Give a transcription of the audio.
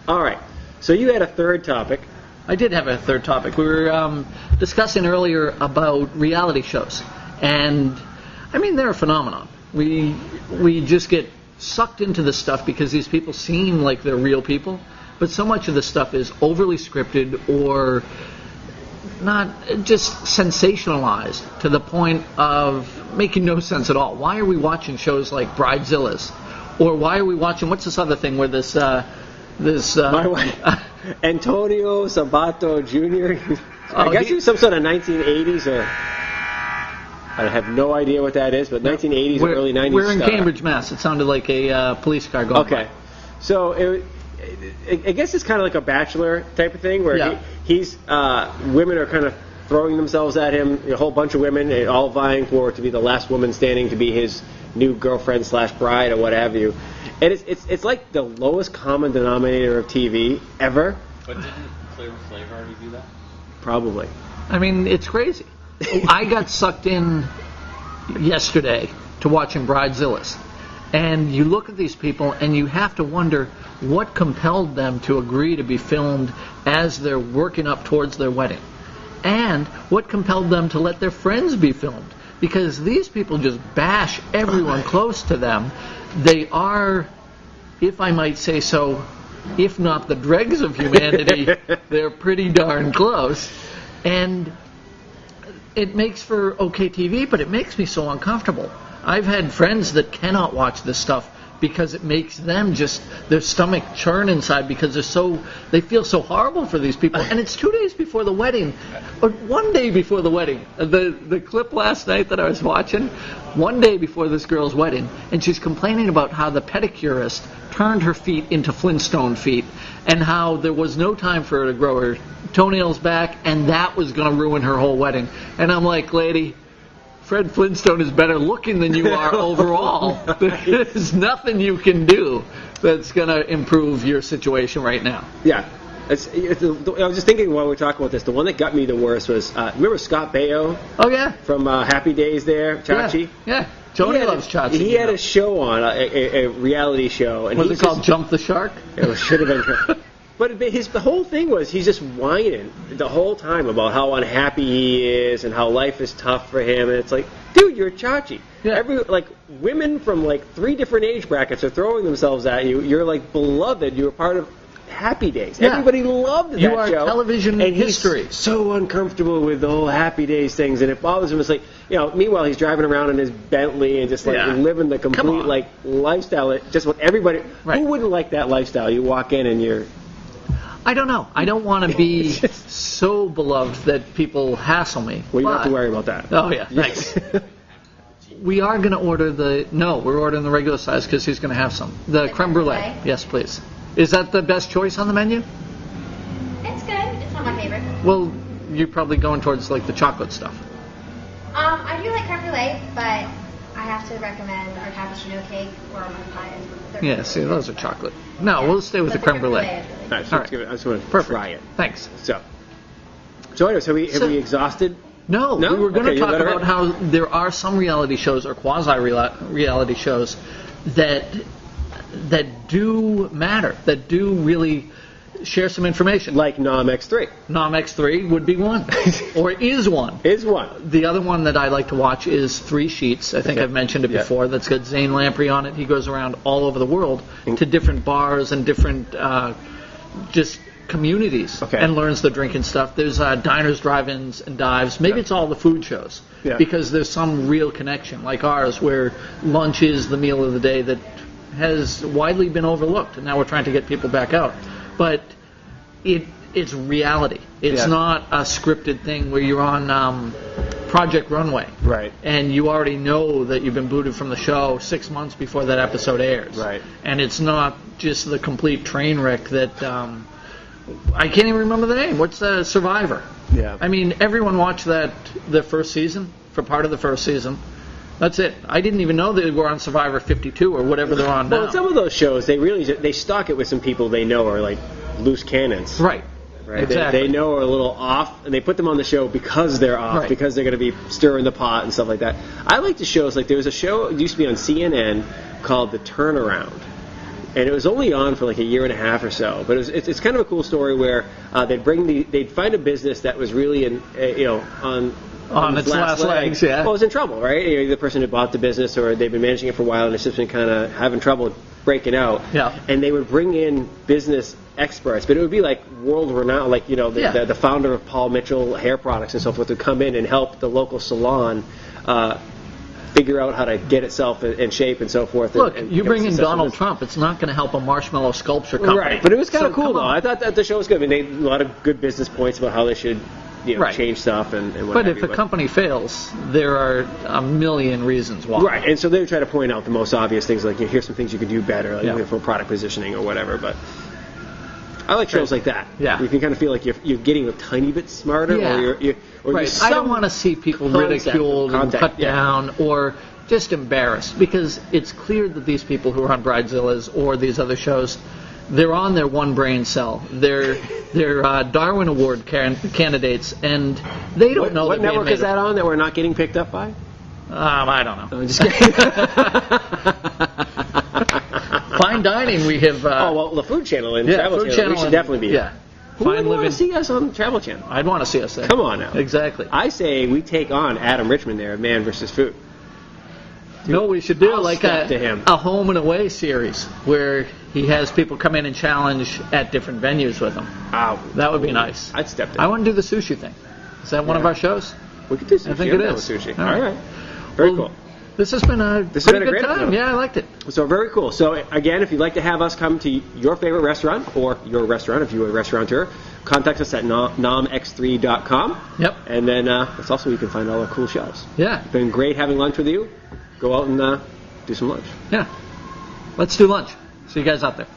All right. So you had a third topic. I did have a third topic. We were discussing earlier about reality shows, and I mean they're a phenomenon. We just get sucked into this stuff because these people seem like they're real people, but so much of this stuff is overly scripted or not, just sensationalized to the point of making no sense at all. Why are we watching shows like Bridezillas, or why are we watching what's this other thing where this My wife, Antonio Sabato Jr. I guess he was some sort of 1980s. I have no idea what that is, but 1980s or early 90s. We're in Cambridge, Mass. It sounded like a police car going by. So I guess it's kind of like a Bachelor type of thing where he's women are kind of throwing themselves at him, a whole bunch of women, all vying to be the last woman standing to be his new girlfriend / bride or what have you. And it's like the lowest common denominator of TV ever. But didn't Flavor Flav already do that? Probably. I mean, it's crazy. I got sucked in yesterday to watching Bridezillas. And you look at these people and you have to wonder what compelled them to agree to be filmed as they're working up towards their wedding. And what compelled them to let their friends be filmed. Because these people just bash everyone close to them. They are, if I might say so, if not the dregs of humanity, they're pretty darn close. And it makes for okay TV, but it makes me so uncomfortable. I've had friends that cannot watch this stuff because it makes them just, their stomach churn inside because they feel so horrible for these people. And it's 2 days before the wedding, or 1 day before the wedding. The clip last night that I was watching, 1 day before this girl's wedding, and she's complaining about how the pedicurist turned her feet into Flintstone feet, and how there was no time for her to grow her toenails back, and that was going to ruin her whole wedding. And I'm like, lady, Fred Flintstone is better looking than you are overall. There's nothing you can do that's going to improve your situation right now. Yeah. I was just thinking while we were talking about this, the one that got me the worst was, remember Scott Baio? Oh, yeah. From Happy Days there, Chachi? Yeah. Tony loves Chachi. He had a show on, a reality show. And was it called Jump the Shark? It should have been. But the whole thing was he's just whining the whole time about how unhappy he is and how life is tough for him. And it's like, dude, you're Chachi. Yeah. Women from 3 different age brackets are throwing themselves at you. You're beloved. You were part of Happy Days. Yeah. Everybody loved that show. You are television and history. He's so uncomfortable with the whole Happy Days things, and it bothers him. It's meanwhile he's driving around in his Bentley and just living the complete lifestyle. Just what everybody. Right. Who wouldn't like that lifestyle? You walk in and you're. I don't know. I don't want to be so beloved that people hassle me. Well, you don't have to worry about that. Oh, yeah. Thanks. We are going to order we're ordering the regular size because he's going to have some. The creme brulee. Yes, please. Is that the best choice on the menu? It's good. It's not my favorite. Well, you're probably going towards the chocolate stuff. I do like creme brulee, but I have to recommend our cappuccino cake or our pie. Yeah, see, those are chocolate. No, we'll stay with the creme brulee. All right, I just want to try it. Thanks. So anyway, have we exhausted? No, we were going to talk about how there are some reality shows or quasi-reality shows that do matter, that do really share some information. Like NomX3. NomX3 would be one, or is one. Is one. The other one that I like to watch is 3 Sheets. I think I've mentioned it before. That's got Zane Lamprey on it. He goes around all over the world to different bars and different just communities and learns the drinking stuff. There's diners, drive-ins, and dives. Maybe it's all the food shows because there's some real connection, like ours, where lunch is the meal of the day that has widely been overlooked, and now we're trying to get people back out. But it's reality. It's not a scripted thing where you're on Project Runway. Right. And you already know that you've been booted from the show 6 months before that episode airs. Right. And it's not just the complete train wreck that I can't even remember the name. What's Survivor? Yeah. I mean, everyone watched the first season, for part of the first season. That's it. I didn't even know they were on Survivor 52 or whatever they're on now. Well, some of those shows, they stock it with some people they know are loose cannons. Right. Exactly. They know are a little off, and they put them on the show because they're off, because they're going to be stirring the pot and stuff like that. I like the shows, there was a show, it used to be on CNN, called The Turnaround. and it was only on for like a year and a half or so. But it's kind of a cool story where they'd find a business that was really on its last legs, yeah. Well, it was in trouble, right? The person had bought the business, or they've been managing it for a while, and it's just been kind of having trouble breaking out. Yeah. And they would bring in business experts, but it would be like world renowned, like the founder of Paul Mitchell hair products and so forth would come in and help the local salon figure out how to get itself in shape and so forth. Look, and you bring in Donald Trump, it's not going to help a marshmallow sculpture company. Right, but it was kind of cool, though. On. I thought that the show was good. I mean, they had a lot of good business points about how they should change stuff and what But have if you, a company fails, there are a million reasons why. Right, and so they would try to point out the most obvious things, like, here's some things you could do better, like for product positioning or whatever, but I like shows like that. Yeah. You can kind of feel like you're getting a tiny bit smarter, or you're I don't want to see people ridiculed and cut down or just embarrassed, because it's clear that these people who are on Bridezillas or these other shows, they're on their one brain cell. They're Darwin Award candidates, and they don't know. What network is that on that we're not getting picked up by? I don't know. I'm just kidding. Fine dining, we have. The Food Channel and Travel Channel. We should definitely be. Yeah. Who would want to see us on Travel Channel? I'd want to see us there. Come on now. Exactly. I say we take on Adam Richman there, Man vs. Food. No, we should do I'll like step to him. a home and away series where he has people come in and challenge at different venues with him. That would be nice. I'd step to I him. want to do the sushi thing. Is that one of our shows? We could do sushi. I think it is. Sushi. All right. Very cool. This has been a pretty good time. Yeah, I liked it. So very cool. So again, if you'd like to have us come to your favorite restaurant or your restaurant, if you're a restaurateur, contact us at NomX3.com. Yep. And then that's also where you can find all our cool shows. Yeah. It's been great having lunch with you. Go out and do some lunch. Yeah. Let's do lunch. See you guys out there.